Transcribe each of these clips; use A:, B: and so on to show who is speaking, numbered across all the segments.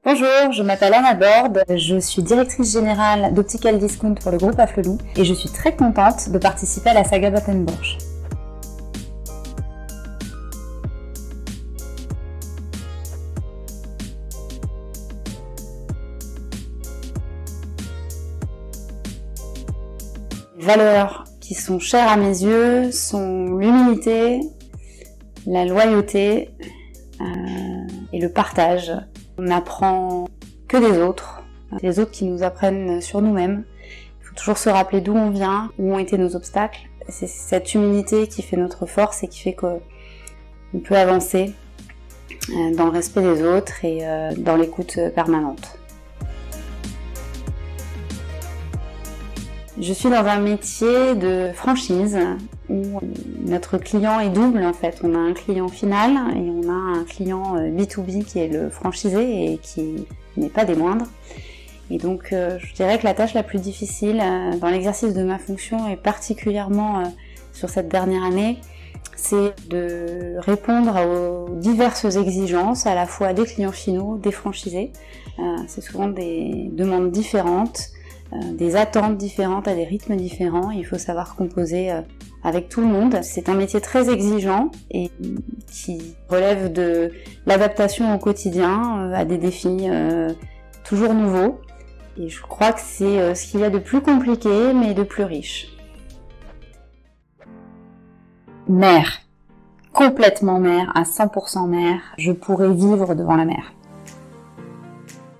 A: Bonjour, je m'appelle Anna Borde, je suis directrice générale d'Optical Discount pour le groupe Afflelou et je suis très contente de participer à la saga Batenbourg. Les valeurs qui sont chères à mes yeux sont l'humilité, la loyauté et le partage. On n'apprend que des autres, les autres qui nous apprennent sur nous-mêmes. Il faut toujours se rappeler d'où on vient, où ont été nos obstacles. C'est cette humilité qui fait notre force et qui fait qu'on peut avancer dans le respect des autres et dans l'écoute permanente. Je suis dans un métier de franchise où notre client est double en fait. On a un client final et on a un client B2B qui est le franchisé et qui n'est pas des moindres. Et donc je dirais que la tâche la plus difficile dans l'exercice de ma fonction et particulièrement sur cette dernière année, c'est de répondre aux diverses exigences à la fois des clients finaux, des franchisés. C'est souvent des demandes différentes. Des attentes différentes, à des rythmes différents. Il faut savoir composer avec tout le monde. C'est un métier très exigeant et qui relève de l'adaptation au quotidien, à des défis toujours nouveaux. Et je crois que c'est ce qu'il y a de plus compliqué, mais de plus riche. Mer. Complètement mer, à 100% mer. Je pourrais vivre devant la mer.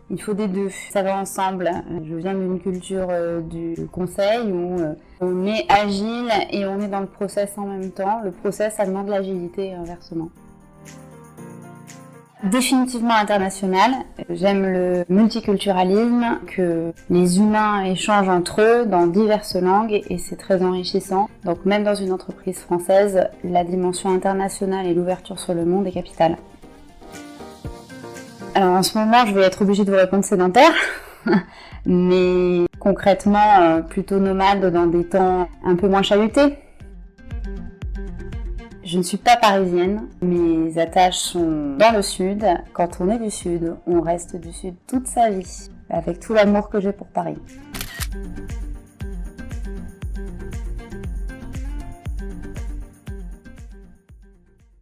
A: Il faut des deux, ça va ensemble. Je viens d'une culture du conseil où on est agile et on est dans le process en même temps. Le process, ça demande l'agilité et inversement. Définitivement international. J'aime le multiculturalisme, que les humains échangent entre eux dans diverses langues et c'est très enrichissant. Donc même dans une entreprise française, la dimension internationale et l'ouverture sur le monde est capitale. Alors en ce moment, je vais être obligée de vous répondre sédentaire, mais concrètement, plutôt nomade dans des temps un peu moins chahutés. Je ne suis pas parisienne, mes attaches sont dans le sud. Quand on est du sud, on reste du sud toute sa vie, avec tout l'amour que j'ai pour Paris.